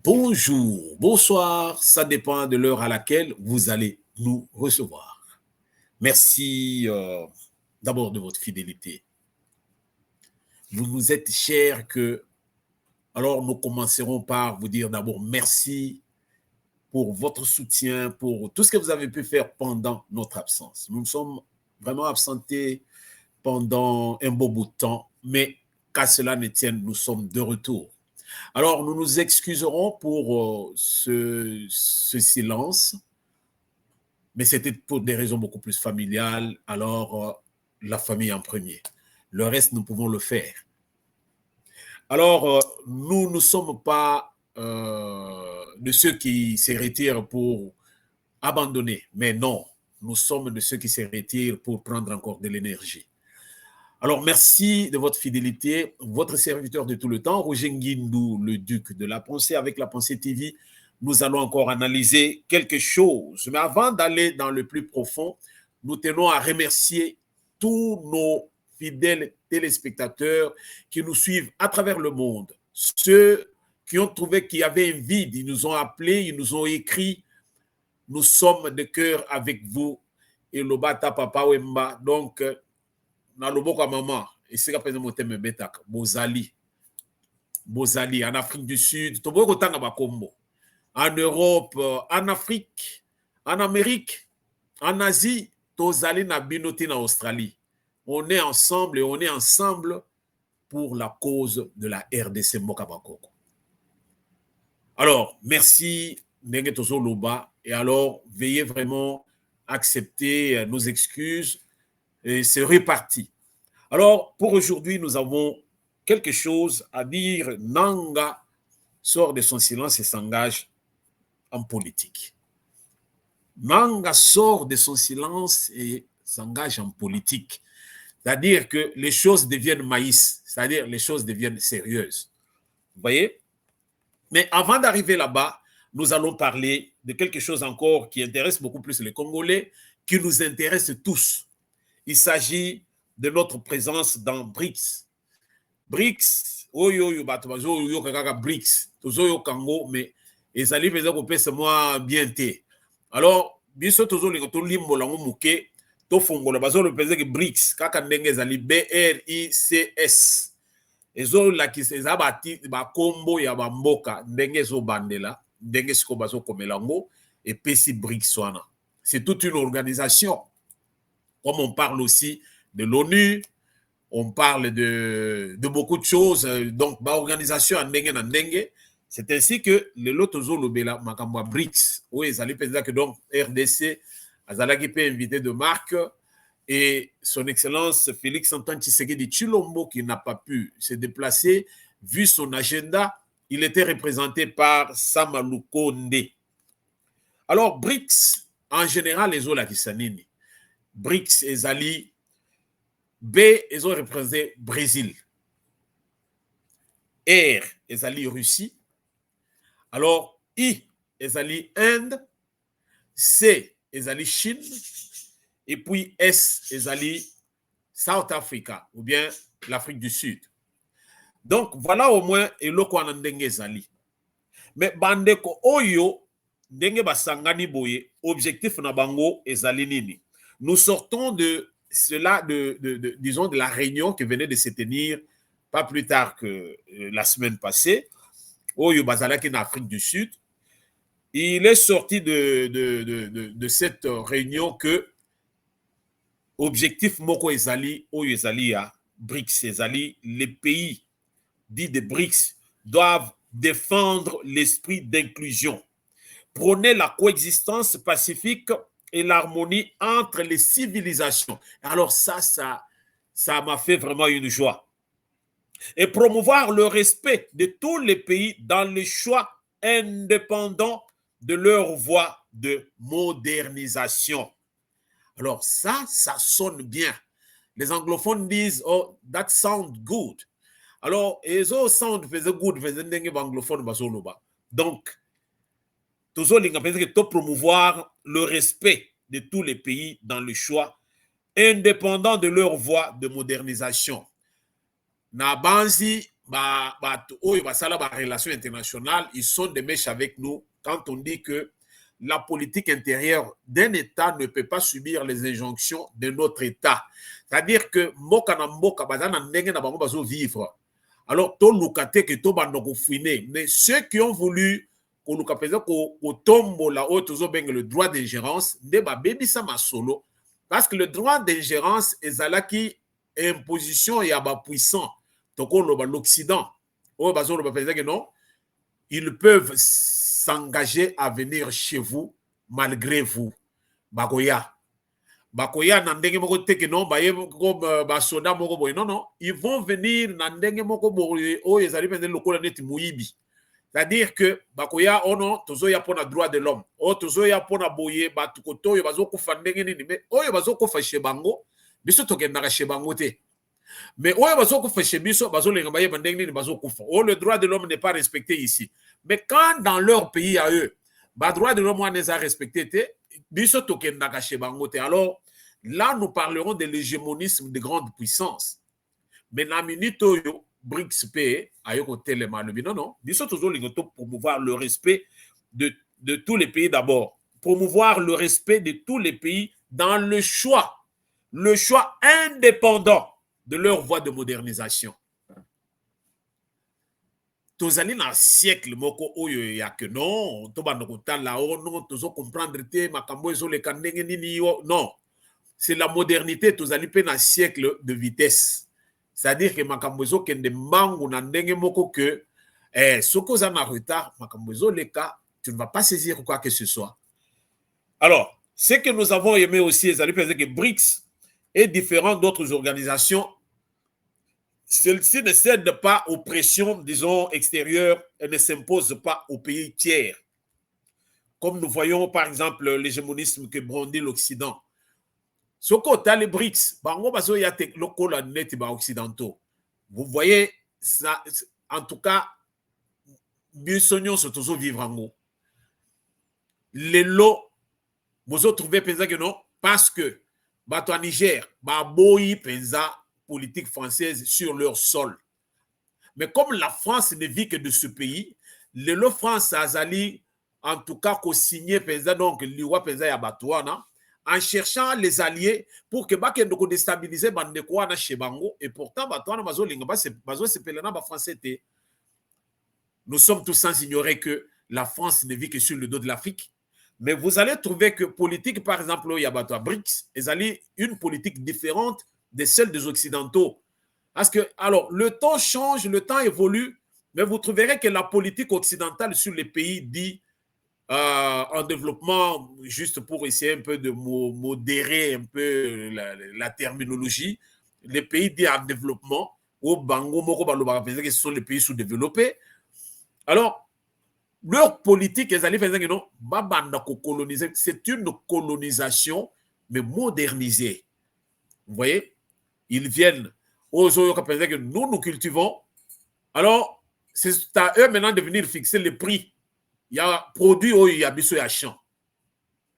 Bonjour, bonsoir, ça dépend de l'heure à laquelle vous allez nous recevoir. Merci d'abord de votre fidélité. Vous nous êtes chers que, alors nous commencerons par vous dire d'abord merci pour votre soutien, pour tout ce que vous avez pu faire pendant notre absence. Nous nous sommes vraiment absentés pendant un beau bout de temps, mais qu'à cela ne tienne, nous sommes de retour. Alors, nous nous excuserons pour ce silence, mais c'était pour des raisons beaucoup plus familiales. Alors, la famille en premier. Le reste, nous pouvons le faire. Alors, nous ne sommes pas de ceux qui se retirent pour abandonner, mais non, nous sommes de ceux qui se retirent pour prendre encore de l'énergie. Alors, merci de votre fidélité. Votre serviteur de tout le temps, Roger Nguindou, le duc de la pensée, avec la pensée TV, nous allons encore analyser quelque chose. Mais avant d'aller dans le plus profond, nous tenons à remercier tous nos fidèles téléspectateurs qui nous suivent à travers le monde. Ceux qui ont trouvé qu'il y avait un vide, ils nous ont appelés, ils nous ont écrit. Nous sommes de cœur avec vous. Et Lobata Papa Wemba. Donc, na loboko maman esika peza moteme betaka bozali en Afrique du Sud toboye kotanga bakombo en Europe, en Afrique, en Amérique, en Asie, tozali na bino te na Australie. On est ensemble et on est ensemble pour la cause de la RDC Mboka Bakoko. Alors, merci ndenge tozo loba et alors veuillez vraiment accepter nos excuses et c'est reparti. Alors, pour aujourd'hui, nous avons quelque chose à dire. Nanga sort de son silence et s'engage en politique. Nanga sort de son silence et s'engage en politique. C'est-à-dire que les choses deviennent maïs, c'est-à-dire les choses deviennent sérieuses. Vous voyez? Mais avant d'arriver là-bas, nous allons parler de quelque chose encore qui intéresse beaucoup plus les Congolais, qui nous intéresse tous. Il s'agit de notre présence dans BRICS. BRICS, BRICS, mais ezali peza kopesa moi bien te. Alors, biso tozolinga tolimbola ngo muke, tofongola bazolo peza ke BRICS, kaka ndenge ezali BRICS. Ezolakisa eza bakombo ya bamboka ndenge ezobandela, ndenge siko bazokomela ngo, epesi BRICS wana. C'est toute une organisation. Comme on parle aussi de l'ONU, on parle de beaucoup de choses, donc l'organisation en dengue. C'est ainsi que le lotozo lobela makamba BRICS, oui, ça lui que donc RDC, Azalaki peut invité de marque et son excellence Félix Antoine Tshisekedi Tshilombo qui n'a pas pu se déplacer vu son agenda, il était représenté par Samalou Konde. Alors BRICS en général les ola kisanini. BRICS ezali B ils ont représenté Brésil. R ezali Russie. Alors I ezali Inde. C ezali Chine. Et puis S ezali South Africa ou bien l'Afrique du Sud. Donc voilà au moins eloko wana ndenge ezali. Mais bandeko oyo ndenge basangani boye objectif na bango ezali nini? Nous sortons de cela, disons, de la réunion qui venait de se tenir pas plus tard que la semaine passée, au Yubazalaki en Afrique du Sud. Il est sorti de cette réunion que objectif Moko Ezali, au Ezali à BRICS, Ezali, les pays dits de BRICS doivent défendre l'esprit d'inclusion, prôner la coexistence pacifique et l'harmonie entre les civilisations. Alors ça m'a fait vraiment une joie. Et promouvoir le respect de tous les pays dans les choix indépendants de leur voie de modernisation. Alors ça sonne bien. Les anglophones disent, oh, that sounds good. Alors, eso sound faisait good, faisait ndenge anglophone basoloba. Donc, promouvoir le respect de tous les pays dans le choix, indépendant de leur voie de modernisation. Na banzi relations internationales, ils sont des mèches avec nous quand on dit que la politique intérieure d'un État ne peut pas subir les injonctions de notre État. C'est-à-dire que mboka na mboka bazana ndenge na bango bazo vivre. Alors to lukate que to bandoko fouiner, mais ceux qui ont voulu ko luka peza ko tombo la haute zo benga le droit d'ingérence nde ba bebisa masolo parce que le droit d'ingérence ezalaki imposition ya ba puissant toko l'Occident. Oh bazo lo peza que non, ils peuvent s'engager à venir chez vous malgré vous. Bakoya. Bakoya na ndenge moko teke non baye ko basoda moko boy non, ils vont venir na ndenge moko boy o ezali pende lokola neti muyibi. C'est-à-dire que bakoya ono tozo ya pona droit de l'homme. O tozo ya pona boye batukoto yo bazokufa ndenge nini mais oyo bazokufa chez bango biso tokendaka chez bango te. Mais oyo bazokufa chez biso bazolenga baye bandenge nini bazokufa. Oh, le droit de l'homme n'est pas respecté ici. Mais quand dans leur pays à eux, le droit de l'homme n'est pas respecté, biso tokendaka chez bango te. Alors là, nous parlerons de l'hégémonisme de grande puissance. Mais na minute oyo BRICS P ayoko telema le non non, biso tozo lingoto promouvoir le respect de tous les pays d'abord, promouvoir le respect de tous les pays dans le choix indépendant de leur voie de modernisation. Tozali na siècle moko oyo ya que non, to bando kotala o non tozo comprendre te makambo ezo le kandenge nini yo non. C'est la modernité tozali pe na siècle de vitesse. C'est-à-dire que makambo ezo kende mangu na ndenge moko que soko za na retard makambo ezo le cas, tu ne vas pas saisir quoi que ce soit. Alors, ce que nous avons aimé aussi, c'est que BRICS est différent d'autres organisations. Celle-ci ne cède pas aux pressions, disons, extérieures et ne s'impose pas aux pays tiers. Comme nous voyons, par exemple, l'hégémonisme que brandit l'Occident. Ce côté, les BRICS, vous voyez, ça, en tout cas, Bissognon se toujours vivre en haut. Les lots, vous trouvez que non, parce que, bato Niger, baboyi penza politique française sur leur sol. Mais comme la France ne vit que de ce pays, le lot France azali, en tout cas, qu'on signe penza donc liwa penza ya batouana, en cherchant les alliés pour que bakendo ko déstabiliser bandekwana chez bango et pourtant batouana bazo linga bazo sepelana ba français te. Nous sommes tous sans ignorer que la France ne vit que sur le dos de l'Afrique. Mais vous allez trouver que politique, par exemple, il y a BRICS, ils allaient une politique différente de celle des Occidentaux. Parce que, alors, le temps change, le temps évolue, mais vous trouverez que la politique occidentale sur les pays dits en développement, juste pour essayer un peu de modérer un peu la terminologie, les pays dits en développement, au Bango, ce sont les pays sous-développés. Alors, leur politique, c'est une colonisation, mais modernisée. Vous voyez, ils viennent aux que nous cultivons. Alors, c'est à eux maintenant de venir fixer le prix. Il y a produit, il y a biso, il y a champ.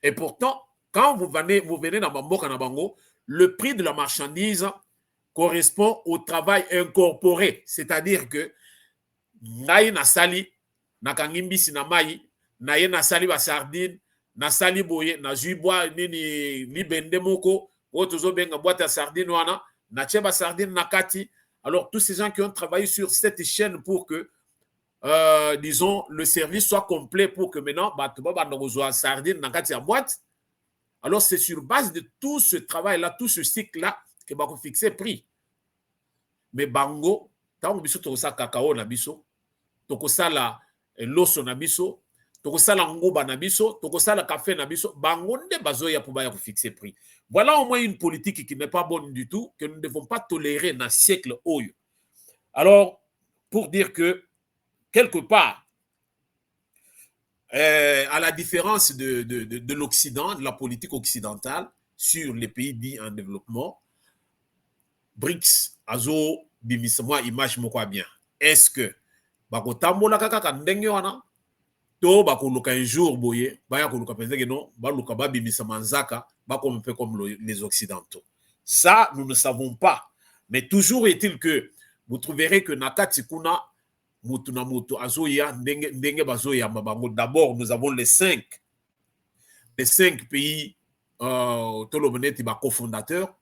Et pourtant, quand vous venez dans Bamboka Nabango, le prix de la marchandise correspond au travail incorporé. C'est-à-dire que Naï Nasali, Nakangimbisi Namai, Naï Nasali ba sardine, Nasali boye, Nazuiboa, Nini, Libende Moko, Otozo Benga boîte à sardine, Wana, Nacheba sardine Nakati. Alors, tous ces gens qui ont travaillé sur cette chaîne pour que, disons, le service soit complet pour que maintenant, sardine Nakati en boîte. Alors, c'est sur base de tout ce travail-là, tout ce cycle-là, que va fixer prix. Mais Bango, tant que biso tokosa cacao na biso, tokosala loso na biso, tokosala ngoba na biso, tokosala café na biso, bango nde bazoya pour baya fixer prix. Voilà au moins une politique qui n'est pas bonne du tout, que nous ne devons pas tolérer dans le siècle oyo. Alors, pour dire que, quelque part, à la différence de l'Occident, de la politique occidentale, sur les pays dits en développement, BRICS, azo, bimisement, image, moko bien. Est-ce que, bakotambola kaka ndenge wana, to bakoluka un jour boye, baya koluka pensé que non, baluka ba bimisement zaka, comme un peu comme les Occidentaux. Ça, nous ne savons pas. Mais toujours est-il que vous trouverez que nakati kuna mutu na mutu azoya ndenge bazoya mabango. D'abord, nous avons les cinq pays toloboneti ba cofondateurs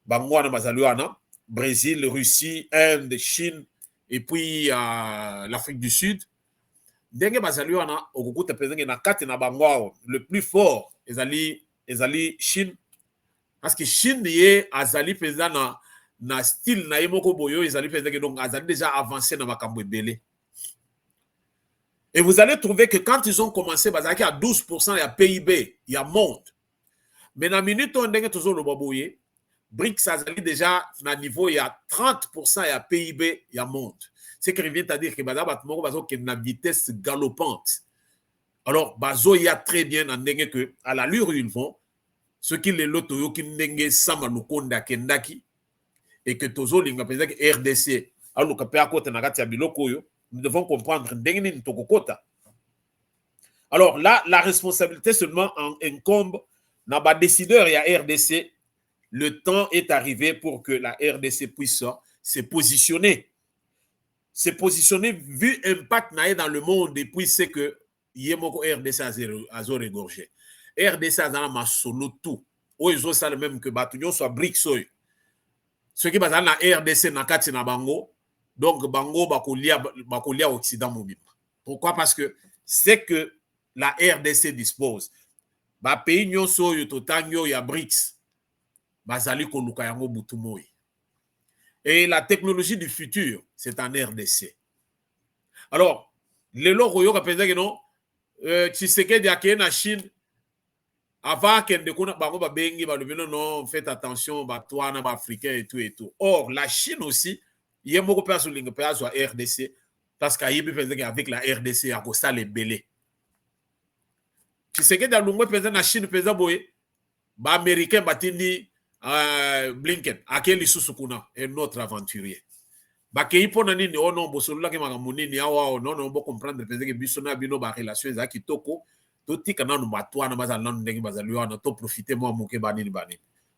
bango wana bazali wana: Brésil, Russie, Inde, Chine et puis l'Afrique du Sud. Ndenge bazali wana okukuta pezenge na kati na bango le plus fort ezali Chine, parce que Chine ye azali peza na style na ye moko boyo ezali pezenge, donc azali déjà avancé na makambo ebele. Et vous allez trouver que quand ils ont commencé, bazaki à 12% ya PIB ya monde. Mais na minute on ndenge tozo lo baboye, BRICS azali déjà na niveau ya 30% ya PIB ya monde. Ce qui revient à dire que baza batmoko bazo ke na vitesse galopante. Alors bazo ya très bien na ndenge que à l'allure où ils vont, ce qui les loto yo ki ndenge sama lukonda kendaki, et que tozo linga peza que RDC aluka pe akota na kati ya biloko yo, nous devons comprendre ndenge ni tokokota. Alors là, la responsabilité seulement incombe na ba décideur ya RDC. Le temps est arrivé pour que la RDC puisse se positionner. Se positionner vu l'impact dans le monde, et puis c'est que Yemoko RDC a regorgé. RDC a ma solo tout. Ou ils ont ça le même que Batunion soit BRICS. Ce qui est dans la RDC na kati na bango, donc bango bakolia Occident mobile. Pourquoi? Parce que c'est que la RDC dispose. Ba pays nyonso yo totanyo ya BRICS. Bazali koluka yango butumoi. Et la technologie du futur, c'est en RDC. Alors, les locaux yo kapeza que non, Tshisekedi a na Chine avant qu'elle ne bango ba bengi ba non, faites attention ba toana ba africain et tout. Or, la Chine aussi, il y a beaucoup de personnes qui sont à RDC parce qu'avec la RDC à Costa les belés. Tshisekedi a lungwe pesa na Chine pesa boye ba américain batindi Blinken akeli susukuna un autre aventurier bakei pona nini ono bosolola ke makambo nini awa non bo comprendre pesa ke biso na bino ba relation za kitoko to tika nanu batwana bazala nanu ndenge bazali wana to profiter moi moke banini.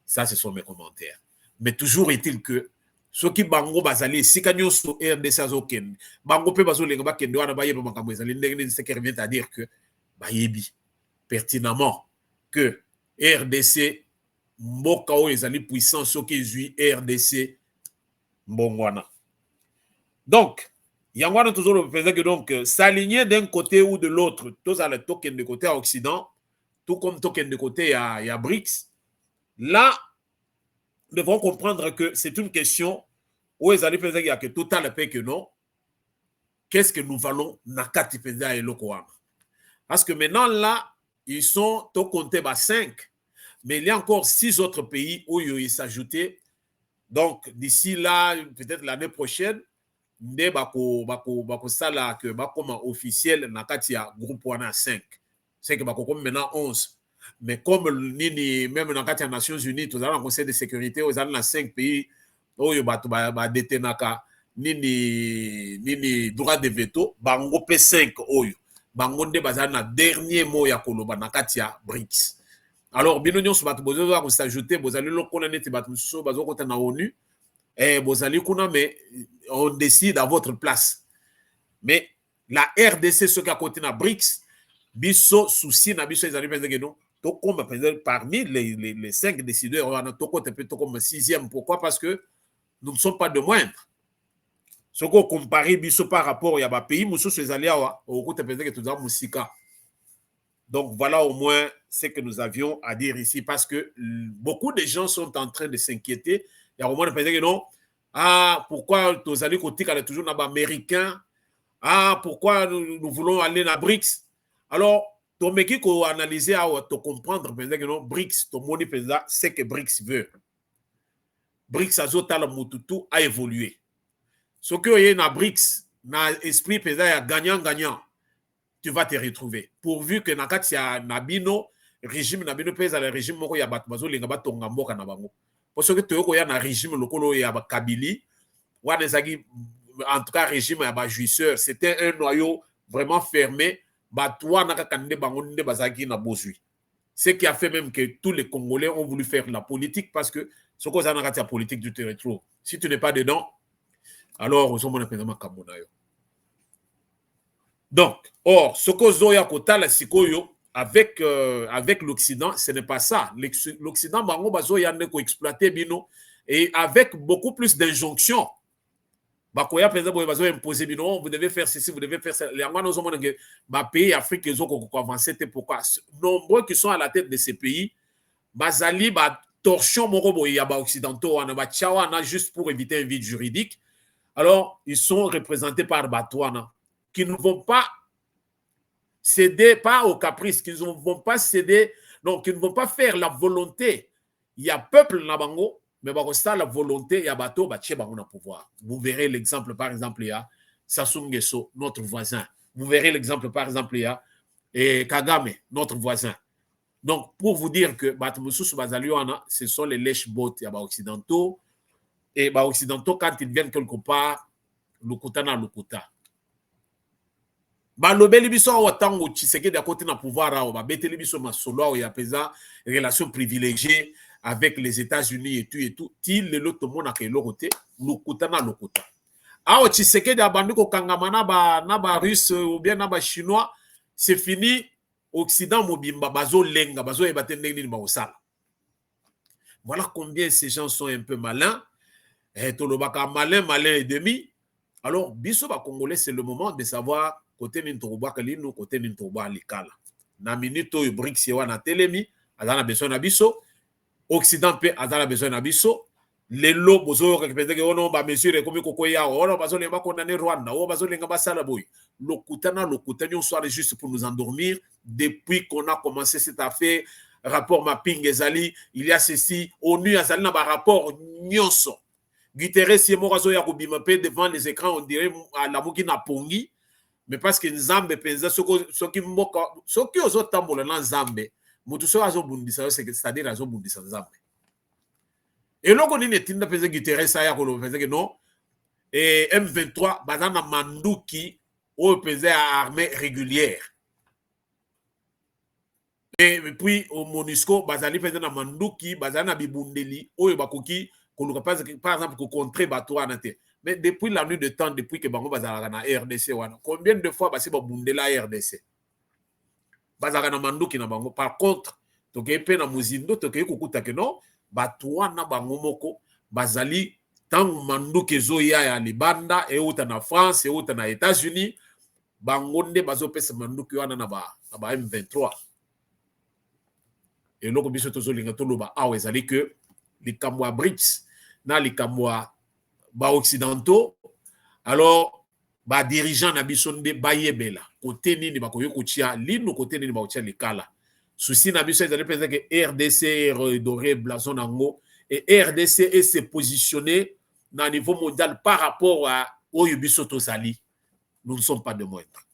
Ça ce sont mes commentaires, mais toujours est-il que ceux qui bango bazali sika nyonso RDC azoken bango pe bazolenga bakende wana bayeba makambo ezali ndenge ce qui revient à dire que bayebi pertinemment que RDC mboka o ezali puissant soki ezui RDC mbongwana. Donc yangwana toujours le fait que donc s'aligner d'un côté ou de l'autre, tous à la token de côté à Occident, tout comme token de côté à BRICS. Là, nous devons comprendre que c'est une question où ils allaient faire qu'il y a que total paix que non. Qu'est-ce que nous valons nakati pesa et lokoama? Parce que maintenant là, ils sont au compté à 5. Mais il y a encore 6 autres pays où ils s'ajoutaient. Donc, d'ici là, peut-être l'année prochaine, nde bako sala que bakoma officiel nakati ya groupe wana 5. C'est que bako comme maintenant 11. Mais comme nini même nakati ya Nations Unies, tous allons conseil de sécurité, aux allons 5 pays où yo bato ba détenaka nini droit de veto, bango P5 oyo. Bango nde bazana na dernier mot ya koloba nakati ya BRICS. Alors, bien sûr, vous allez s'ajouter, vous allez le connaître, vous allez na ONU, et vous allez mais on décide à votre place. Mais la RDC, ce qui a côté na BRICS, biso souci na biso, ils arrivent à non. Parmi les 5 décideurs, on a comme 6e. Pourquoi? Parce que nous ne sommes pas de moindre. Ce qu'on compare biso par rapport à pays, nous sommes les alliés au côté de tout ça, Moussika. Donc, voilà au moins ce que nous avions à dire ici, parce que beaucoup de gens sont en train de s'inquiéter. Il y a au moins de penser que non, pourquoi nos alliés côté toujours dans américain? Pourquoi nous voulons aller dans BRICS? Alors, ton mec qui a analysé, tu comprendre que non, BRICS, ton monnaie ce que BRICS veut. BRICS a évolué. Ce que y a dans BRICS, dans l'esprit gagnant-gagnant, tu vas te retrouver. Pourvu que nakati ya nabino régime nabino pesa le régime moko ya bato bazolinga batonga mboka na bango. Parce que toyoko ya na régime lokolo ya Kabili, wana ezaki en tout cas régime ya ba jouisseur, c'était un noyau vraiment fermé, bato wana kaka nde bango nde bazaki na bozui. Ce qui a fait même que tous les Congolais ont voulu faire la politique, parce que ce qu'on a nakati ya politique du territoire, si tu n'es pas dedans, alors ozomona mpenza makambo na yo. Donc, or, ce que Zoya Kotala Sikoyo, avec l'Occident, ce n'est pas ça. L'Occident, bango bazoya neko exploiter bino, et avec beaucoup plus d'injonctions. Bakoya, par exemple, bazo imposer bino, vous devez faire ceci, vous devez faire ça. Les Anglo ont que pays Afrique, ils ont avancé, pourquoi nombreux qui sont à la tête de ces pays, bazali ba torsion morobo ya ba occidentaux, on a juste pour éviter un vide juridique. Alors, ils sont représentés par Batouana, qui ne vont pas céder, pas au caprice, qui ne vont pas céder, donc qui ne vont pas faire la volonté. Il y a peuple Nabango, mais ça, la volonté, il y a bateau, baché bango na pouvoir. Vous verrez l'exemple, par exemple, il y a Sassou Nguesso, notre voisin. Vous verrez l'exemple, par exemple, il y a Kagame, notre voisin. Donc, pour vous dire que Batmoussous Bazaliwana, ce sont les lèche-bottes, il y a occidentaux, et occidentaux, quand ils viennent quelque part, Lukuta na Lukuta. Balobeli biso watango Tshisekedi à côté na pouvoir awo ba beteli biso masolo ya pesa relation privilégiée avec les États-Unis et tout til le lot mona ke lokote Lukuta na Lukuta. Awo Tshisekedi abandi ko kangama na ba russe ou bien na ba chinois, c'est fini. Occident mobimba bazo lenga bazo ebatende ni ba osala. Voilà combien ces gens sont un peu malins. Et tolobaka malin et demi. Alors biso ba congolais, c'est le moment de savoir côté Nintoba Kalino, côté Nintoba Likala. Na minito yu BRICS yewa na telemi, azana besoin na biso, Occident pe azana besoin na biso, les lots bozo récupérer que ono ba mesure comme koko ya, ono bazo lemba condamner Rwanda, ono bazo lenga basala boy. Lokutana on soit juste pour nous endormir depuis qu'on a commencé cette affaire, rapport mapping ezali, il y a ceci, ONU azali na ba rapport nyonso. Guterres yemorazo ya kubima pe devant les écrans, on dirait à la muki na pongi. Mais parce que Nzambe penza soki moka soki ozo tambola na Nzambe mutu so azo bundisa c'est-à-dire azo bundisa Nzambe. Et loko ni netinda penza Guterres ya ko penza que non et M23 bazana manduki o penza armée régulière. Et puis au MONUSCO bazali penza na manduki bazana bibundeli o bakoki koluka par exemple ko contrer bato anate. Mais depuis la nuit de temps, depuis que Bango Bazara na RDC, combien de fois Basi Babunde la RDC? Bazara na Mandouki na Bango. Par contre, toke pe na Muzindo, toke kukuta ke non, Batoua na Bango Moko, Bazali, tant Mandouki Zoya ya Libanda, et outa na France, et outa na États-Unis, Bangonde Bazo pesa Mandouki wana na ba M23. Et loko biso tozo linga toloba awe zali que les Kamwa BRICS, na les Kamwa ba occidentaux, alors ba dirigeant na bisonde bayebela côté nini ba koyo kutia lino côté nini ba kutia likala souci na biso ezali penser que RDC redoré blason nango et RDC est se positionner na niveau mondial par rapport à oyo biso tosali. Nous ne sommes pas de moindre.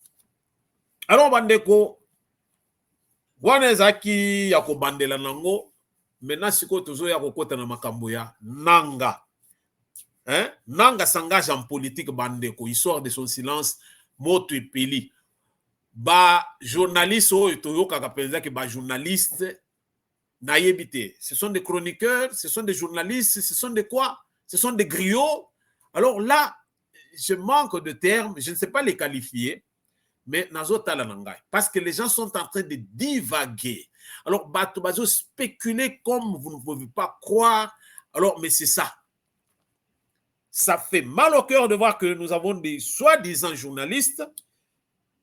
Alors bandeko wana ezaki ya ko bandela nango maintenant siko tozo ya kokota na makambo ya nanga. Hein? Nanga s'engage en politique bandeko, il sort de son silence, moto epeli. Ba journaliste oyo toyoka kapenza ke ba journaliste na yebite. Ce sont des chroniqueurs, ce sont des journalistes, ce sont des quoi? Ce sont des griots. Alors là, je manque de termes, je ne sais pas les qualifier, mais nazo tala nangai parce que les gens sont en train de divaguer. Alors bato bazo spéculer comme vous ne pouvez pas croire. Alors mais c'est ça. Ça fait mal au cœur de voir que nous avons des soi-disant journalistes,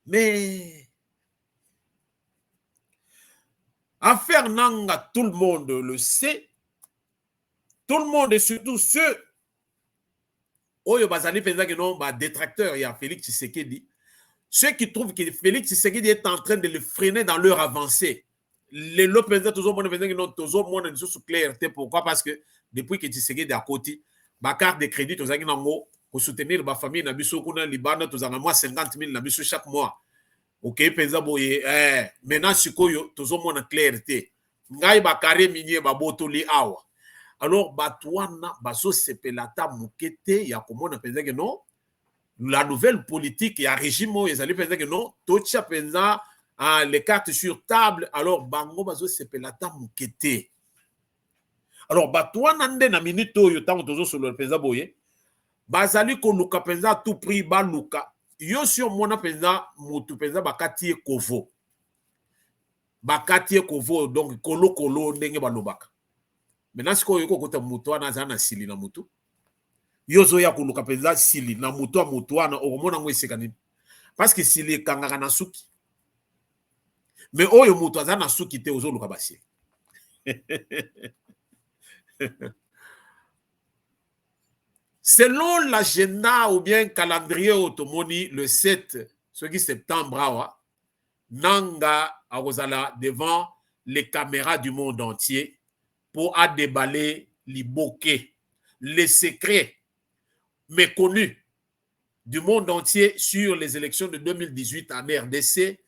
mais affaire Nanga, tout le monde le sait. Tout le monde, et surtout ceux Oyo Bazali pensent que non, détracteurs, il y a Félix Tshisekedi. Ceux qui trouvent que Félix Tshisekedi est en train de le freiner dans leur avancée. Les lots pensent toujours que non, toujours monde ne sous clarté. Pourquoi? Parce que depuis que Tshisekedi est à côté, ma carte de crédit, tous les gens pour soutenir ma famille, na biso kuna Liban, tous les mois 50 000 na biso chaque mois. Ok, penza boye, maintenant sikoyo, tous les monde clarté. Ngai ba carré minier ba botoli awa. Alors batouana baso sepelata mukete ya komona penza que non, la nouvelle politique et un régime ils allaient penser que non, tout ça pensa les cartes sur table. Alors bango baso sepelata mukete. Alors batouana nde na minute yo tango tozo sur le penza boye. bazali koluka penza tout prix baluka yo si omona penza mutu penza bakati kovo donc kolo ndenge balobaka maintenant siko yo kokota mutu wana za na sili na mutu yo zo ya koluka penza sili na mutu wana okomona ngo eseka nini parce que sili kangaka na suki mais oyo mutu aza na suki te ozoluka basili selon l'agenda ou bien calendrier automoni le 7 septembre nanga akozala devant les caméras du monde entier pour déballer les bouquets, les secrets méconnus du monde entier sur les élections de 2018 en RDC.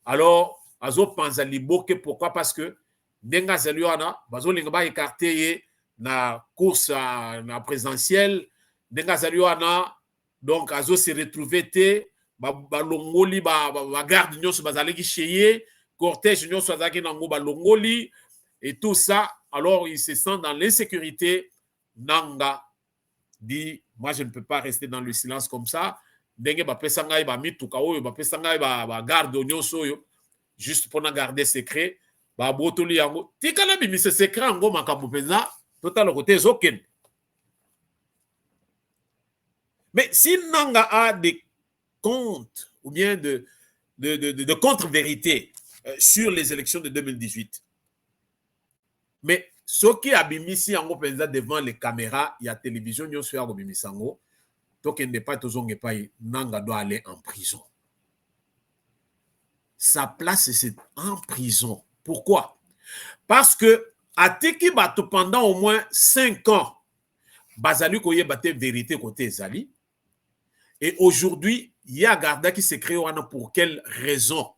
Alors, azo panza li bouquet, pourquoi? Parce que denga zeliwana bazo linga ba écarté na course na présidentielle denga zeliwana donc azo se retrouver te balongoli ba garde nyonso bazalaki cheye cortège nyonso azaki nango balongoli et tout ça. Alors il se sent dans l'insécurité. Nanga dit moi je ne peux pas rester dans le silence comme ça. Ndenge ba pesa ngai ba mituka oyo ba pesa ngai ba garde nyonso oyo juste pour garder secret ba botoli yango tikala bimi ce secret ngo makambo penza total côté zoken. Mais si Nanga a des comptes ou bien de contre-vérité sur les élections de 2018, mais ce qui a bimisi yango penza devant les caméras, il y a télévision nyonso ya bimisi yango tokende pas tozonge pas Nanga doit aller en prison. Sa place c'est en prison. Pourquoi? Parce que ateki bato pendant au moins 5 ans bazali koye bate vérité côté ezali. Et aujourd'hui, il y a Garda qui s'est créé pour quelle raison?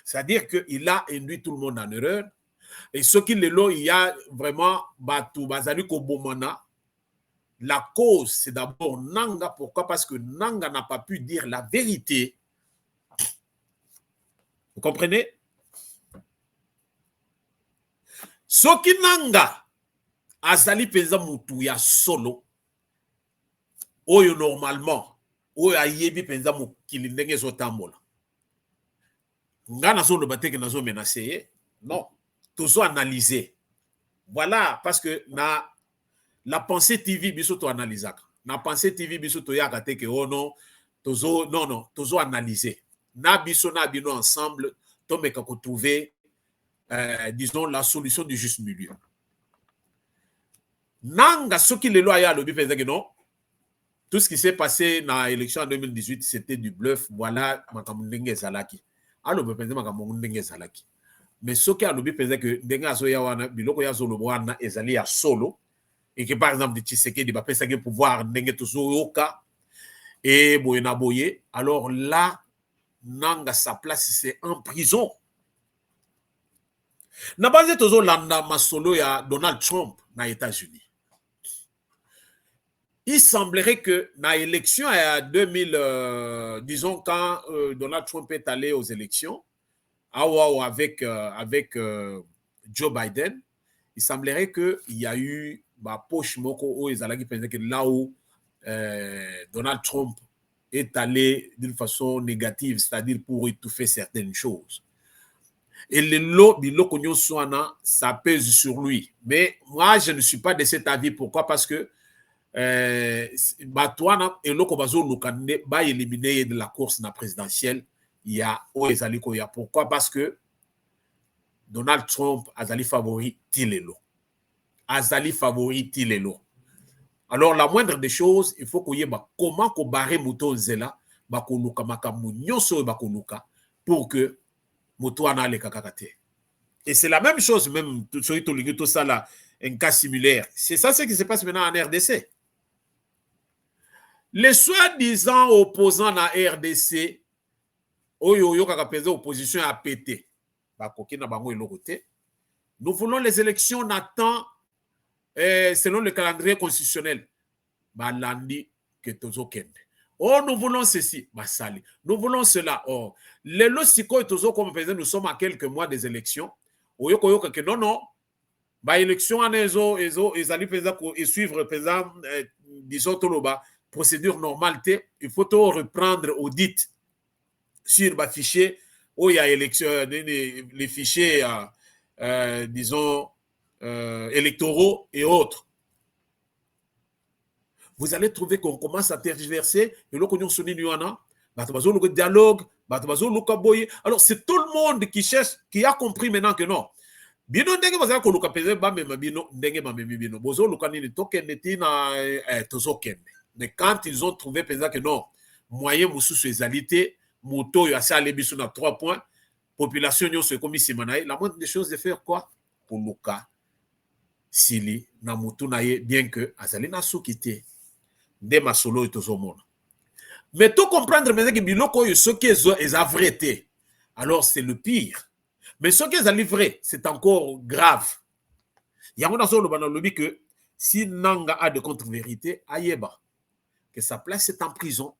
C'est-à-dire qu'il a induit tout le monde en erreur. Et ce qu'il est là, il y a vraiment Batou Bazali Kobomana. La cause, c'est d'abord Nanga. Pourquoi? Parce que Nanga n'a pas pu dire la vérité. Vous comprenez? Ce qui Nanga, Azali Peza Moutouya solo. Oyo normalement oyo ayebi penza mokili ndenge ezotambola nga nazo loba te ke nazo menacer non tozo analyser voilà parce que na la pensée TV biso to analysaka na pensée TV biso to yaka te ke oh non tozo analyser na biso na bino ensemble to meka ko trouver disons la solution du juste milieu. Nanga soki lelo aya lobi penza ke non. Tout ce qui s'est passé dans l'élection en 2018, c'était du bluff. Voilà, Makamundenge Zalaki. Alors, je pense que Makamundenge Zalaki. Mais ce qui a le but, c'est que Denga Zoyawana, Biloko Yazoloboana, Ezali à solo. Et que par exemple, Tshisekedi va penser que pouvoir Nenge Tozoyoka et Boyena Boye. Alors là, Nanga, sa place, c'est en prison. Na base Tozo Landa Masolo ya Donald Trump dans les États-Unis. Il semblerait que dans l'élection à 2000, disons quand Donald Trump est allé aux élections, avec Joe Biden, il semblerait qu'il y a eu ma poche moko où ils allaient penser que là où Donald Trump est allé d'une façon négative, c'est-à-dire pour étouffer certaines choses. Et le lot, ça pèse sur lui. Mais moi, je ne suis pas de cet avis. Pourquoi? Parce que Batouana et Lokobazo Lukande va éliminer de la course présidentielle. Il y a Oezaliko. Pourquoi? Parce que Donald Trump a zali favori Tilelo. Azali favori Tilelo. Alors la moindre des choses, il faut qu'on y ait comment qu'on barre Mouton Zela, Bakoluka Makamu Nyoso Bakoluka pour que Moutoana le kakakate. Et c'est la même chose, même tout ça là, un cas similaire. C'est ça ce qui se passe maintenant en RDC. Les soi-disant opposants à RDC, opposition à pété. Nous voulons les élections Nathan selon le calendrier constitutionnel. Oh, nous voulons ceci. Nous voulons cela. Oh, les logiques, nous sommes à quelques mois des élections. Non, non. ba élection en ils allaient et suivre présent disons toloba procédure normale, il faut tout reprendre audit sur le fichier où il y a élection, les fichiers, disons, électoraux et autres. Vous allez trouver qu'on commence à tergiverser, et là, qu'on sonne le dialogue, alors c'est tout le monde qui cherche, qui a compris maintenant que non. Bino ndenge bazala koluka peze ba mema bino ndenge ba memi bino bozo luka nini tokende tina tozokende. Mais quand ils ont trouvé peza que non moyen mususu ezalité moto yo asa lebiso na 3 points population yo se komi simanaye la moindre des choses de faire quoi koluka sili na mutu na ye bien que azali na sukité nde masolo yo tozomona. Mais tout comprendre mais que biloko yo ce qui est vrai, alors c'est le pire. Mais ce qu'ils ont livré, c'est encore grave. Il y a un lobby que si Nanga a de contre-vérité, Ayeba, que sa place est en prison.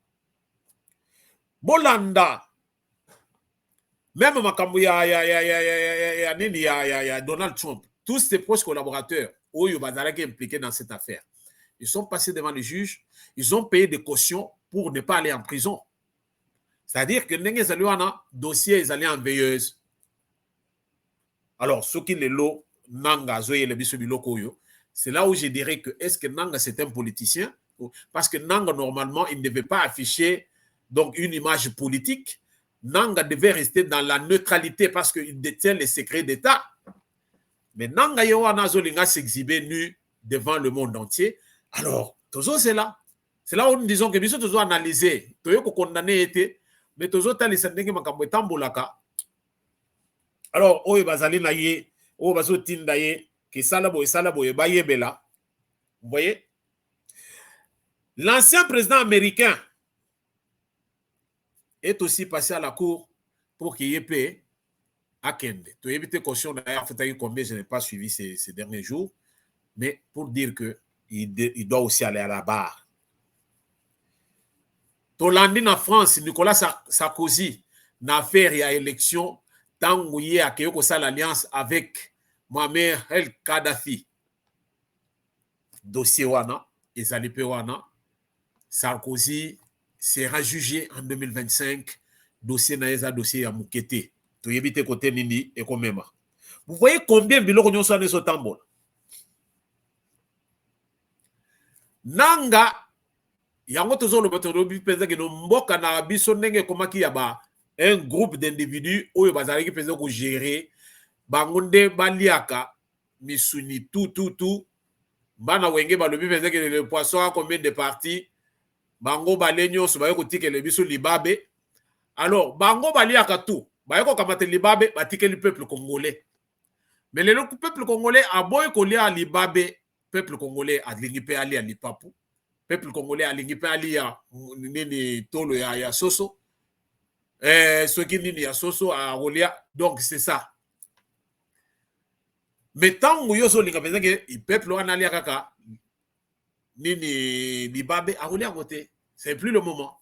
Bolanda, même Makambu, il y a Donald Trump, tous ses proches collaborateurs, Oyo Bazalaki impliqués dans cette affaire, ils sont passés devant le juge, ils ont payé des cautions pour ne pas aller en prison. C'est-à-dire que Nengue Zaluana, dossier, ils allaient en veilleuse. Alors, ce qui est l'eau, Nanga, c'est là où je dirais que est-ce que Nanga c'est un politicien? Parce que Nanga, normalement, il ne devait pas afficher donc, une image politique. Nanga devait rester dans la neutralité parce qu'il détient les secrets d'État. Mais Nanga Yowana Zolinga s'exhiber nu devant le monde entier. Alors, toujours c'est là. C'est là où nous disons que nous sommes toujours analysés. Nous sommes condamnés, mais toujours tambolaka. Alors, oyo bazali na ye, oyo bazo tinda ye, que salabo et baye bela. Vous voyez? L'ancien président américain est aussi passé à la cour pour qu'il y ait paix à Kende. Tu as évité caution d'ailleurs, combien je n'ai pas suivi ces derniers jours, mais pour dire qu'il doit aussi aller à la barre. Tolandine en France, Nicolas Sarkozy n'a fait à élection. Tant qu'il y a l'alliance avec Mohamed El Kadhafi, dossier Wana, Ezalipe Wana, Sarkozy sera jugé en 2025, dossier Naeza, dossier à Moukete. Tu évite côté Nini et Komema. Vous voyez combien de biloko nous sommes au tambour. Nanga, yango tozo le bateau de pesa que no mboka na biso nenge komaki yaba. Un groupe d'individus oyo bazali ki pesa ko gérer bangonde baliaka misuni tout bana wenge balobi pesa que le poisson a combien de parties bango balenyo so bayo kotike le biso libabe alors bango baliaka tout bayo ko kamate libabe batike le peuple congolais mais le peuple congolais a boy ko lia libabe peuple congolais a lingi pe ali lipapu peuple congolais a lingi pe ali ya nini tolo ya soso ce qui nini ya soso a rolia donc c'est ça mais tant que yoso linga penza que le peuple wana lia kaka nini libabe a rolia côté c'est plus le moment.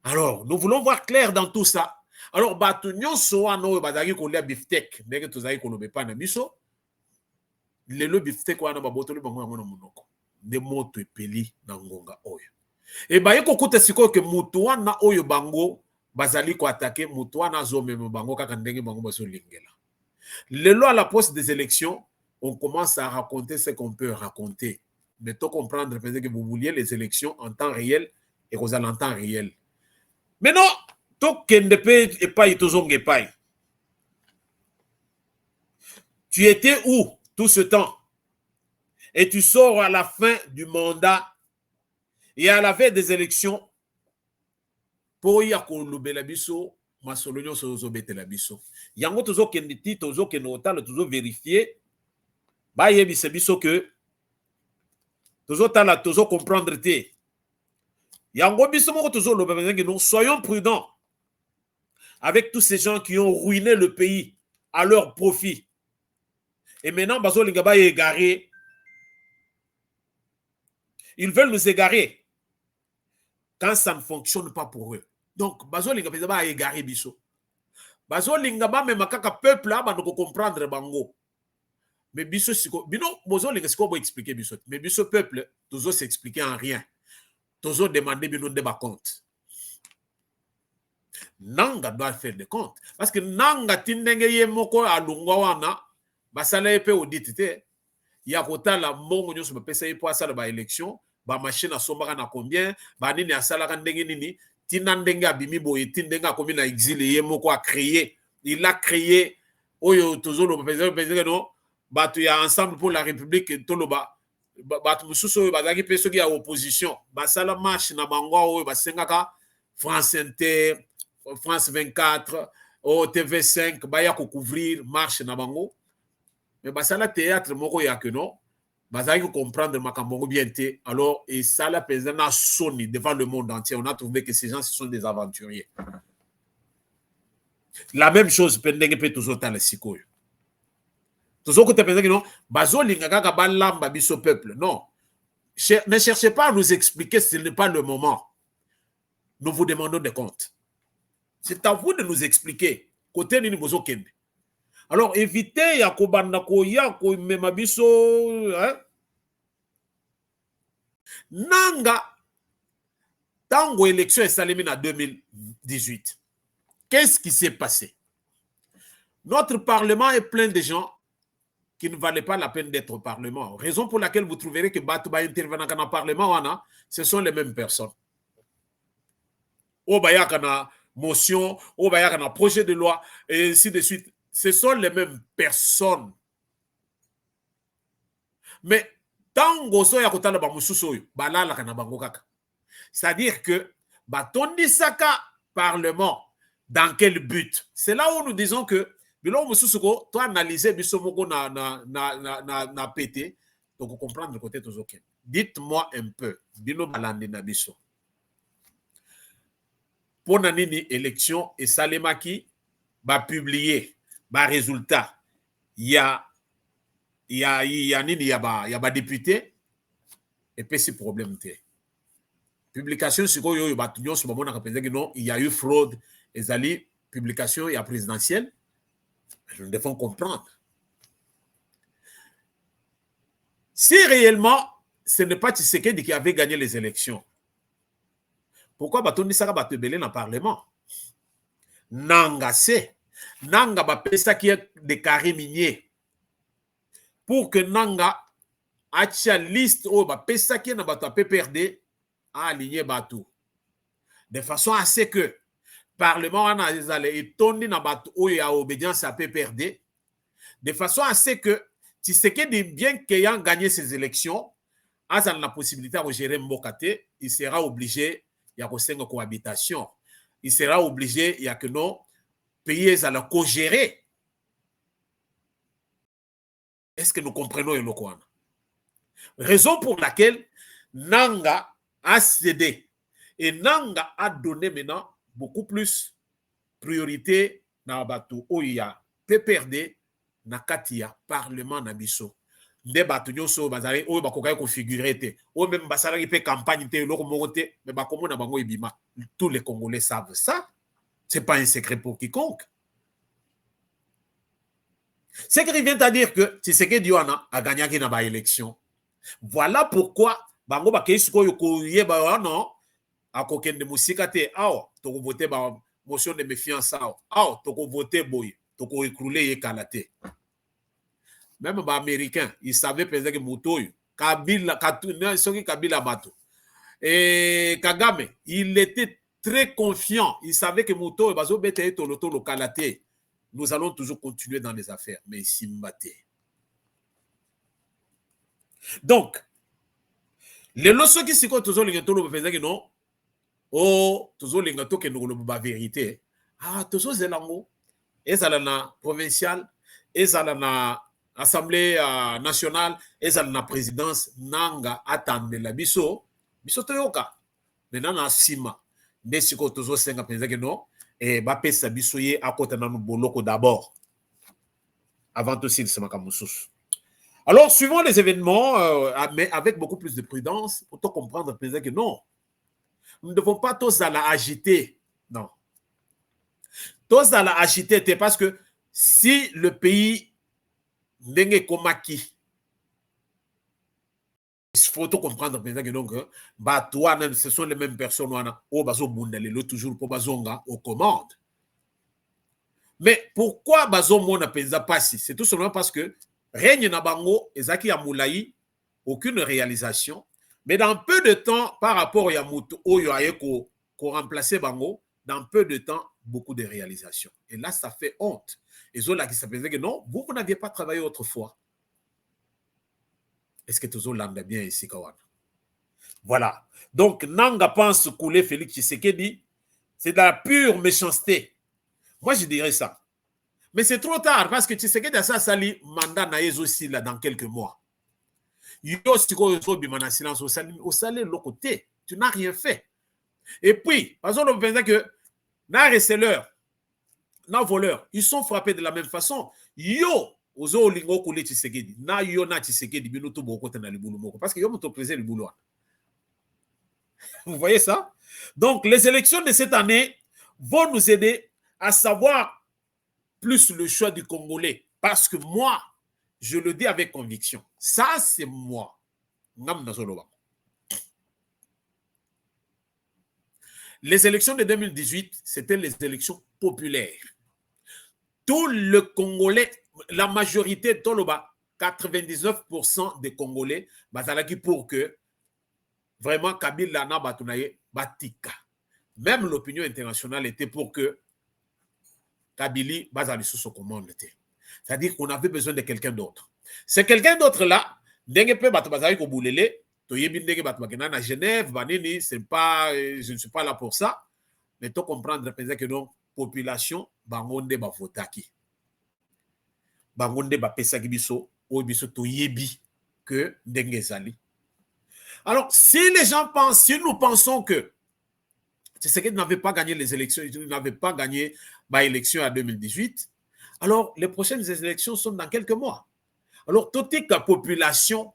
Alors nous voulons voir clair dans tout ça. Alors batu nyonso ano bazaki ko lia beefsteak ndenge tozaki ko lobe pa na biso le beefsteak wana babotoli bango na monoko de moto epeli na ngonga oyo et ba yeko kuta siko ke mutu wana oyo bango bazali ko attaquer mutu wana zomeme bango kaka ndenge bango baso lingela. Le à la poste des élections, on commence à raconter ce qu'on peut raconter. Mais tout comprendre peut-être que vous vouliez les élections en temps réel et vous allez en temps réel. Mais non, tout kendepe et pas itozonge pas. Tu étais où tout ce temps? Et tu sors à la fin du mandat et à la veille des élections pour y akoloubela biso masolonyo sozo betela biso. Yango tozo kenditi tozo kenota tozo vérifier ba yebise biso que tozo tala tozo comprendre te. Yango biso moko tozo loba que nous soyons prudents avec tous ces gens qui ont ruiné le pays à leur profit. Et maintenant bazo lingaba égaré. Ils veulent nous égarer quand ça ne fonctionne pas pour eux. Donc, bazo linga peza ba égaré biso. Bazo linga ba même kaka peuple là ba no comprendre bango. mais biso siko bino bozo les siko bo expliquer biso mais biso peuple tozo s'expliquer en rien tozo demander bino de ba compte nanga doit faire des comptes parce que nanga tindenge ye moko alungwa wana basala epe audit te ya kotala mbongo nyonso bapesa ye po asala ba élection ba machine asombaka na combien ba nini asalaka ndenge nini tina ndenge abimi boye tindenge akomi na exil ye moko a créé il a créé oyo tozolo bapesa no batu ya ensemble pour la république toloba batu mususu oyo bazaki pe soki ya opposition basala marche na bango oyo basengaka France Inter France 24 au TV5 baya ko couvrir marche na bango mais basala théâtre moko ya que non bazaki comprendre makambo bien té alors et ça la pesana soni devant le monde entier on a trouvé que ces gens ce sont des aventuriers la même chose pendenge pe toujours dans le sikoyo toujours que tu penses que non bazo linga ka balamba biso peuple non ne cherchez pas à nous expliquer ce n'est pas le moment nous vous demandons des comptes. C'est à vous de nous expliquer. Côté nini bozo kende. Alors évitez ya kobanda ko ya ko mema biso hein? Nanga tango élection est salimine en 2018. Qu'est-ce qui s'est passé? Notre parlement est plein de gens qui ne valaient pas la peine d'être au parlement. Raison pour laquelle vous trouverez que Batouba intervenant dans le parlement, ce sont les mêmes personnes. Au Bayakana motion, au Bayakana projet de loi, et ainsi de suite. Ce sont les mêmes personnes. Mais tant que yakotala ba mususu balala kana bango kaka. C'est-à-dire que batondi saka parlement dans quel but? C'est là où nous disons que bilon mususu ko toi analyser biso moko na pété donc comprendre le côté tous OK. Dites-moi un peu bino balandi na biso. Pour nini élection et Salemaki va publier ba résultat il y a ba député et puis c'est problème té publication sur yo batunyo sur moment na penser que non il y a eu fraude et ali publication il y a présidentielle nous devons comprendre si réellement ce n'est pas Tshisekedi qui avait gagné les élections. Pourquoi batondi saka batebele na parlement? Nanga se nanga ba pesa qui est déclaré minier pour que nanga acha liste o ba pesa qui na bato PPRD a aligné bato de façon à ce que parlement ana ezale etondi na bato o ya obédience à PPRD de façon à ce que Tshisekedi bien qu'ayant gagné ces élections a la possibilité de gérer Mbokate, il sera obligé il y a une cohabitation. Il sera obligé, il y a que non, payer à la co-gérer. Est-ce que nous comprenons le quoi? Raison pour laquelle Nanga a cédé. Et Nanga a donné maintenant beaucoup plus priorité dans Batou Oya, PPRD, Nakatia, Parlement Nabiso. Des bâtons so bazare o bakoka configurer te o même basala qui fait campagne te loko mokote mais bakomo na bango ibima tous les Congolais savent ça c'est pas un secret pour quiconque c'est qu'il vient à dire que Tshisekedi Diwana a gagné qui na ba élection voilà pourquoi bango bakesi ko yeba non akokende musika te aw to voter ba motion de méfiance aw to voter boy to ko écrouler ye kalate. Même les Américains, ils savaient peut-être que Moutoy, Kabila Bato. Et Kagame, il était très confiant. Il savait que Moutoy, nous allons toujours continuer dans les affaires. Mais ici, donc, les leçons qui se toujours les que non, oh, toujours les gâteaux qui nous la vérité. Ah, toujours c'est l'amour. Et ça la provinciale, et ça la Assemblée nationale et la présidence nanga attendre la biso toyoka maintenant na sima ndesiko tozo senga penza que non et ba pesa biso ye akota na boloko d'abord avant aussi de se makamusus. Alors suivant les événements mais avec beaucoup plus de prudence pour te comprendre penza que non nous ne devons pas tous à la agiter non tous à la agiter parce que si le pays ndenge komaki. Il faut tout comprendre maintenant que donc, ce sont les mêmes personnes au bazo bundalelo toujours pour bazonga aux commandes. Mais pourquoi bazo mona penza passi? C'est tout simplement parce que règne na bango ezaki ya moulayi, aucune réalisation. Mais dans peu de temps, par rapport à Moto Oyo Ayeko, qu'on remplaçait Bango, dans peu de temps, beaucoup de réalisations. Et là, ça fait honte. Et Zola qui s'appelait que non, vous n'aviez pas travaillé autrefois. Est-ce que tu as bien ici, Kawan? Voilà. Donc, Nanga pense couler Félix Tshisekedi, c'est de la pure méchanceté. Moi, je dirais ça. Mais c'est trop tard parce que Tshisekedi a ça sali mandat naïs aussi là dans quelques mois. Yo siko zo bimana silence au salé l'autre côté. Tu n'as rien fait. Et puis, par exemple, on pense que na receleur, na voleur, ils sont frappés de la même façon. Yo ozo lingo koulé Tshisekedi. Na yo na Tshisekedi binoto boko tena libulu moko parce que yo moto plaisir libulu. Vous voyez ça? Donc, les élections de cette année vont nous aider à savoir plus le choix du Congolais. Parce que moi, je le dis avec conviction. Ça, c'est moi. Les élections de 2018, c'était les élections populaires. Tout le Congolais, la majorité, 99% des Congolais, pour que vraiment Kabila na batunaye batika. Même l'opinion internationale était pour que Kabila bazali sous son commande. C'est-à-dire qu'on avait besoin de quelqu'un d'autre. C'est quelqu'un d'autre là, ndenge pe bato bazali ko boulele, to yebi ndenge bato bakena na Genève, banini, c'est pas je ne suis pas là pour ça, mais to comprendre que donc population bangonde ba votaki. Bangonde ba pesaki biso, o biso to yebi que ndenge zali. Alors, si les gens pensent, si nous pensons que Tshisekedi n'avait pas gagné les élections, il n'avait pas gagné l'élection en 2018, alors les prochaines élections sont dans quelques mois. Alors, toute la population,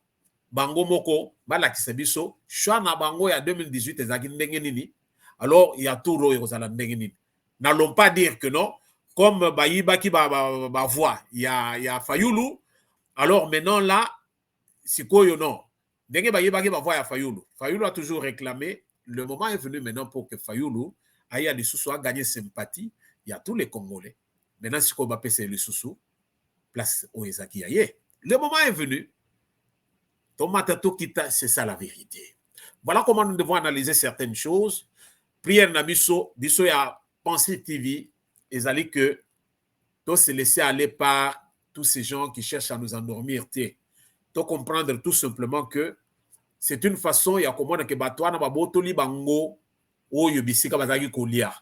Bango Moko, Balakisa Biso, choix na Bango en 2018, alors il y a tout le monde. N'allons pas dire que non, comme Baïba qui va voir, il y a Fayoulou, alors maintenant là, c'est quoi non? Fayoulou a toujours réclamé, le moment est venu maintenant pour que Fayoulou aille à l'Issoussou a gagné sympathie. Il y a tous les Congolais. Maintenant, si on va passer l'Issoussou, place au Ezaki Aye. Le moment est venu. Tomatato Kita, c'est ça la vérité. Voilà comment nous devons analyser certaines choses. Prière Nabiso, Biso ya Pensée TV, ezali que tout se laisser aller par tous ces gens qui cherchent à nous endormir. De comprendre tout simplement que c'est une façon ya komona ke batwana babotoli bango oyo bisika bazaki kolia.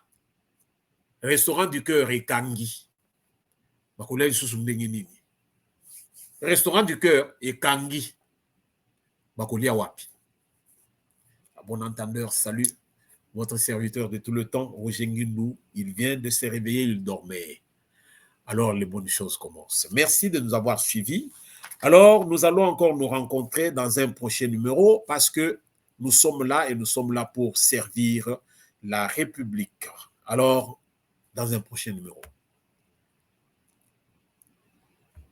Restaurant du cœur ekangi. Bakolia lisusu ndenge nini. Restaurant du cœur ekangi. Bakolia wapi. À bon entendeur, salut. Votre serviteur de tout le temps, Roger Ngindou, il vient de se réveiller, il dormait. Alors les bonnes choses commencent. Merci de nous avoir suivis. Alors, nous allons encore nous rencontrer dans un prochain numéro parce que nous sommes là et nous sommes là pour servir la République. Alors, dans un prochain numéro.